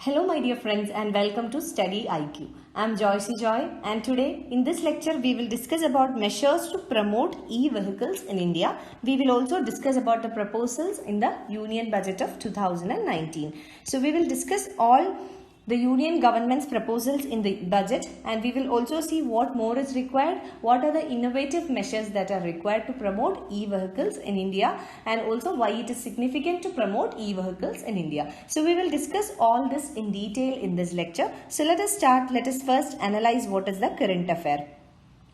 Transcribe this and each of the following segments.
Hello my dear friends and welcome to StudyIQ. I am Joycey Joy and today in this lecture we will discuss about measures to promote e-vehicles in India. We will also discuss about the proposals in the Union Budget of 2019. So we will discuss all the Union government's proposals in the budget, and we will also see what more is required, what are the innovative measures that are required to promote e-vehicles in India, and also why it is significant to promote e-vehicles in India. So we will discuss all this in detail in this lecture. So let us start. Let us first analyze what is the current affair.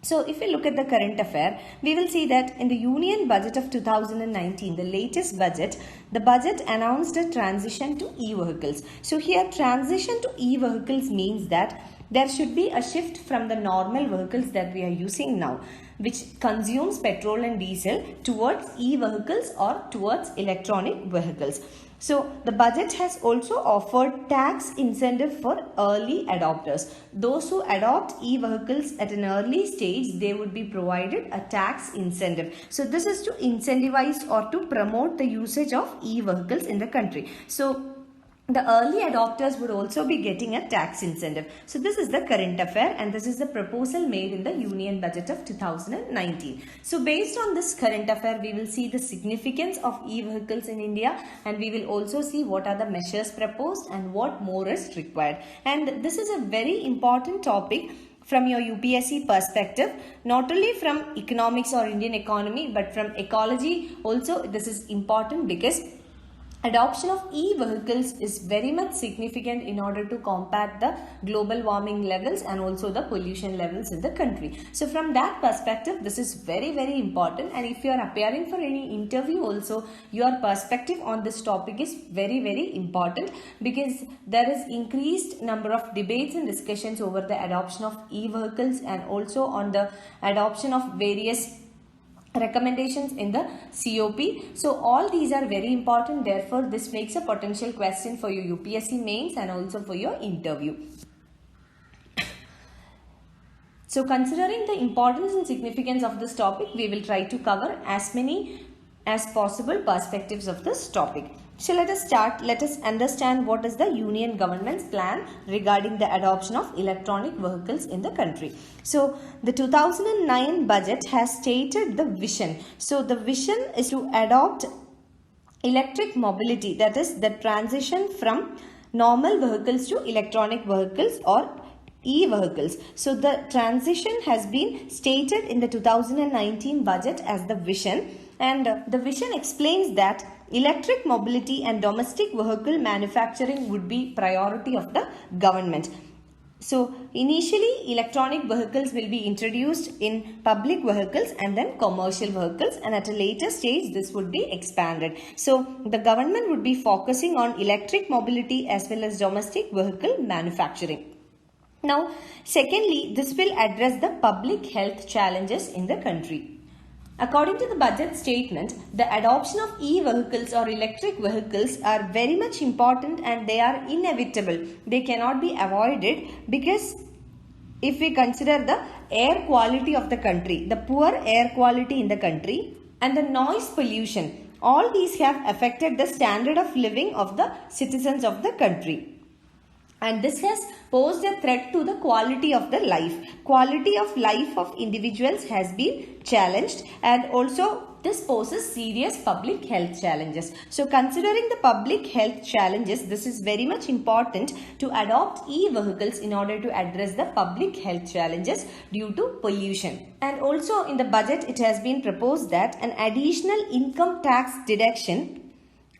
So if we look at the current affair, we will see that in the Union Budget of 2019, the latest budget, the budget announced a transition to e-vehicles. So here transition to e-vehicles means that there should be a shift from the normal vehicles that we are using now, which consumes petrol and diesel, towards e-vehicles or towards electronic vehicles. So the budget has also offered tax incentive for early adopters. Those who adopt e-vehicles at an early stage, they would be provided a tax incentive. So this is to incentivize or to promote the usage of e-vehicles in the country. So the early adopters would also be getting a tax incentive. So this is the current affair and this is the proposal made in the Union Budget of 2019. So based on this current affair, we will see the significance of e-vehicles in India, and we will also see what are the measures proposed and what more is required. And this is a very important topic from your UPSC perspective, not only from economics or Indian economy, but from ecology also. This is important because adoption of e-vehicles is very much significant in order to combat the global warming levels and also the pollution levels in the country. So from that perspective, this is very, very important. And if you are appearing for any interview also, your perspective on this topic is very, very important, because there is increased number of debates and discussions over the adoption of e-vehicles and also on the adoption of various recommendations in the COP. So all these are very important. Therefore, this makes a potential question for your UPSC mains and also for your interview. So considering the importance and significance of this topic, we will try to cover as many as possible perspectives of this topic. So let us start. Let us understand what is the Union government's plan regarding the adoption of electronic vehicles in the country. So the 2009 budget has stated the vision. So the vision is to adopt electric mobility, that is the transition from normal vehicles to electronic vehicles or e-vehicles. So the transition has been stated in the 2019 budget as the vision, and the vision explains that electric mobility and domestic vehicle manufacturing would be priority of the government. So initially electronic vehicles will be introduced in public vehicles and then commercial vehicles, and at a later stage this would be expanded. So the government would be focusing on electric mobility as well as domestic vehicle manufacturing. Now, secondly, this will address the public health challenges in the country. According to the budget statement, the adoption of e-vehicles or electric vehicles are very much important and they are inevitable. They cannot be avoided, because if we consider the air quality of the country, the poor air quality in the country and the noise pollution, all these have affected the standard of living of the citizens of the country. And this has posed a threat to the quality of the life. Quality of life of individuals has been challenged, and also this poses serious public health challenges. So considering the public health challenges, this is very much important to adopt e-vehicles in order to address the public health challenges due to pollution. And also in the budget, it has been proposed that an additional income tax deduction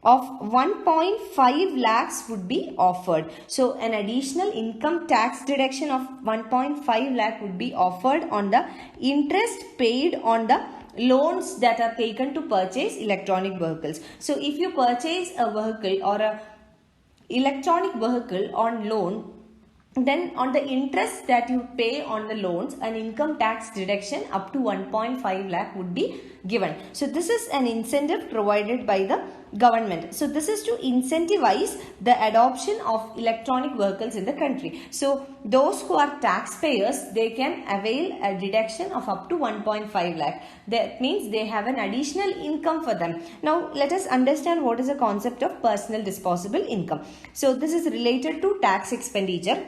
of 1.5 lakhs would be offered. So an additional income tax deduction of 1.5 lakh would be offered on the interest paid on the loans that are taken to purchase electronic vehicles. So if you purchase a vehicle or a electronic vehicle on loan, then on the interest that you pay on the loans, an income tax deduction up to 1.5 lakh would be given. So this is an incentive provided by the government. So this is to incentivize the adoption of electronic vehicles in the country. So those who are taxpayers, they can avail a deduction of up to 1.5 lakh. That means they have an additional income for them. Now let us understand what is the concept of personal disposable income. So this is related to tax expenditure.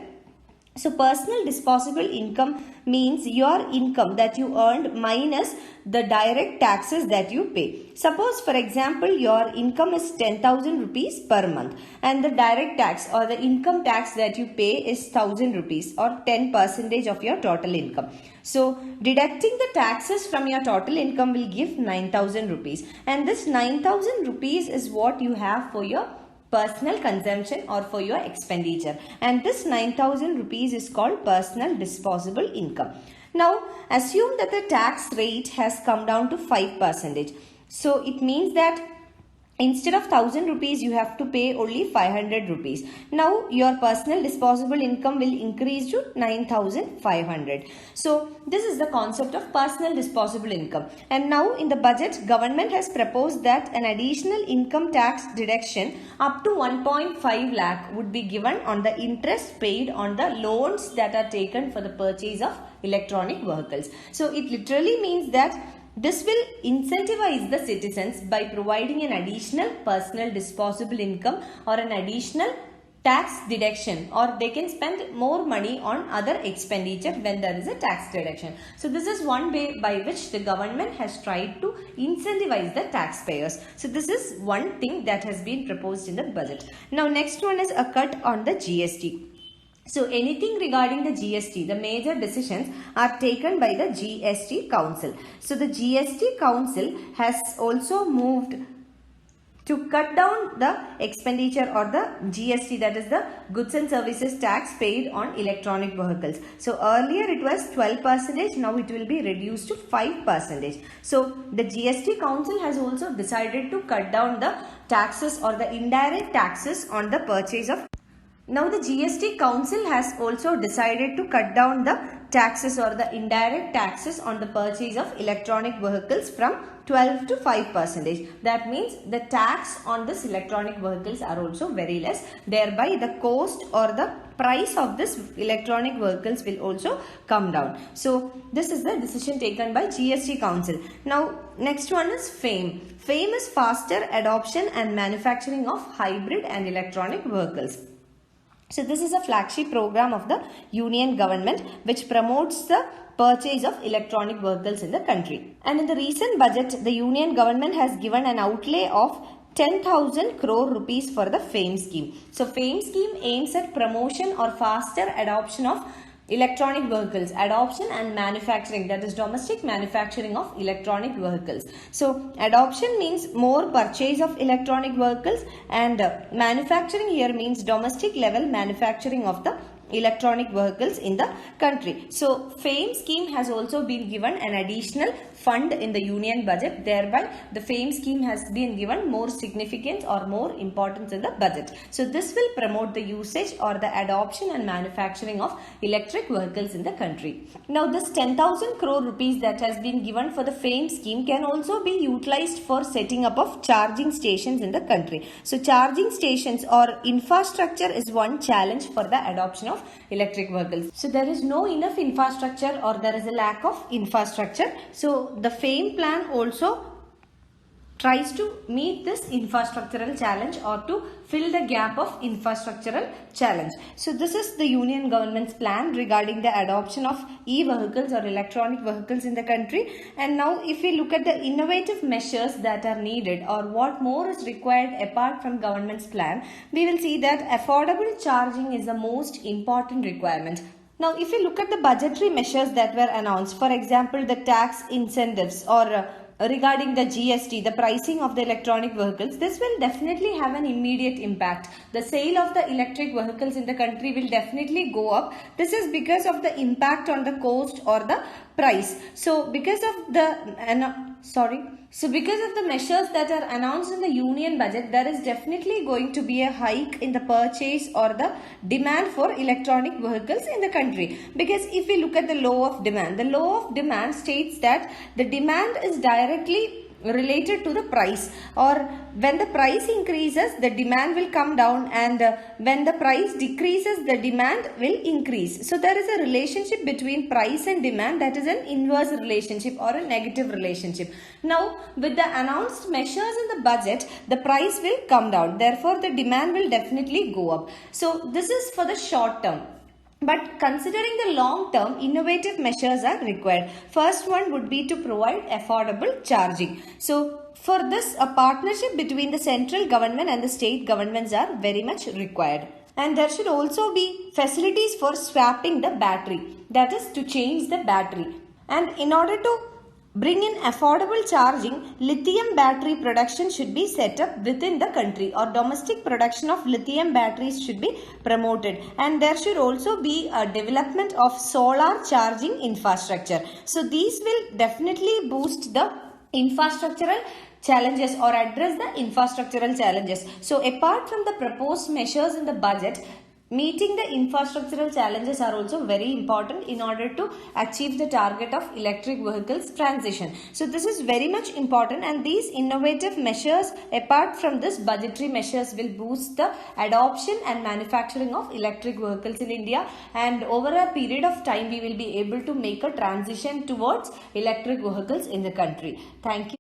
So personal disposable income means your income that you earned minus the direct taxes that you pay. Suppose for example your income is 10,000 rupees per month and the direct tax or the income tax that you pay is 1,000 rupees or 10% of your total income. So deducting the taxes from your total income will give 9,000 rupees, and this 9,000 rupees is what you have for your personal consumption or for your expenditure, and this 9,000 rupees is called personal disposable income. Now assume that the tax rate has come down to 5%. So it means that instead of 1,000 rupees you have to pay only 500 rupees. Now your personal disposable income will increase to 9,500. So this is the concept of personal disposable income. And now in the budget, government has proposed that an additional income tax deduction up to 1.5 lakh would be given on the interest paid on the loans that are taken for the purchase of electronic vehicles. So it literally means that this will incentivize the citizens by providing an additional personal disposable income or an additional tax deduction, or they can spend more money on other expenditure when there is a tax deduction. So this is one way by which the government has tried to incentivize the taxpayers. So this is one thing that has been proposed in the budget. Now next one is a cut on the GST. So anything regarding the GST, the major decisions are taken by the GST Council. So the GST Council has also moved to cut down the expenditure or the GST, that is the goods and services tax paid on electronic vehicles. So earlier it was 12%, now it will be reduced to 5%. So the GST Council has also decided to cut down the taxes or the indirect taxes on the purchase of. Now the GST Council has also decided to cut down the taxes or the indirect taxes on the purchase of electronic vehicles from 12 to 5%. That means the tax on this electronic vehicles are also very less. Thereby the cost or the price of this electronic vehicles will also come down. So this is the decision taken by GST Council. Now next one is FAME. FAME is faster adoption and manufacturing of hybrid and electronic vehicles. So this is a flagship program of the Union government which promotes the purchase of electronic vehicles in the country. And in the recent budget, the Union government has given an outlay of 10,000 crore rupees for the FAME scheme. So FAME scheme aims at promotion or faster adoption of electronic vehicles, adoption and manufacturing, that is domestic manufacturing of electronic vehicles. So adoption means more purchase of electronic vehicles, and manufacturing here means domestic level manufacturing of the electronic vehicles in the country. So FAME scheme has also been given an additional fund in the union budget. Thereby the FAME scheme has been given more significance or more importance in the budget. So this will promote the usage or the adoption and manufacturing of electric vehicles in the country. Now this 10,000 crore rupees that has been given for the FAME scheme can also be utilized for setting up of charging stations in the country. So charging stations or infrastructure is one challenge for the adoption of electric vehicles. So there is no enough infrastructure or there is a lack of infrastructure. So the FAME plan also tries to meet this infrastructural challenge or to fill the gap of infrastructural challenge. So this is the union government's plan regarding the adoption of e-vehicles or electronic vehicles in the country. And now if we look at the innovative measures that are needed or what more is required apart from government's plan, we will see that affordable charging is the most important requirement. Now if we look at the budgetary measures that were announced, for example the tax incentives or regarding the GST, the pricing of the electronic vehicles, this will definitely have an immediate impact. The sale of the electric vehicles in the country will definitely go up. This is because of the impact on the cost or the price. So because of the measures that are announced in the union budget, there is definitely going to be a hike in the purchase or the demand for electronic vehicles in the country. Because if we look at the law of demand, the law of demand states that the demand is directly related to the price, or when the price increases the demand will come down, and when the price decreases the demand will increase. So there is a relationship between price and demand, that is an inverse relationship or a negative relationship. Now with the announced measures in the budget, the price will come down, therefore the demand will definitely go up. So this is for the short term. But considering the long term, innovative measures are required. First one would be to provide affordable charging. So for this, a partnership between the central government and the state governments are very much required. And there should also be facilities for swapping the battery, that is to change the battery. And in order to bring in affordable charging, lithium battery production should be set up within the country, or domestic production of lithium batteries should be promoted. And there should also be a development of solar charging infrastructure. So these will definitely boost the infrastructural challenges or address the infrastructural challenges. So apart from the proposed measures in the budget, meeting the infrastructural challenges are also very important in order to achieve the target of electric vehicles transition. So this is very much important, and these innovative measures apart from this budgetary measures will boost the adoption and manufacturing of electric vehicles in India, and over a period of time we will be able to make a transition towards electric vehicles in the country. Thank you.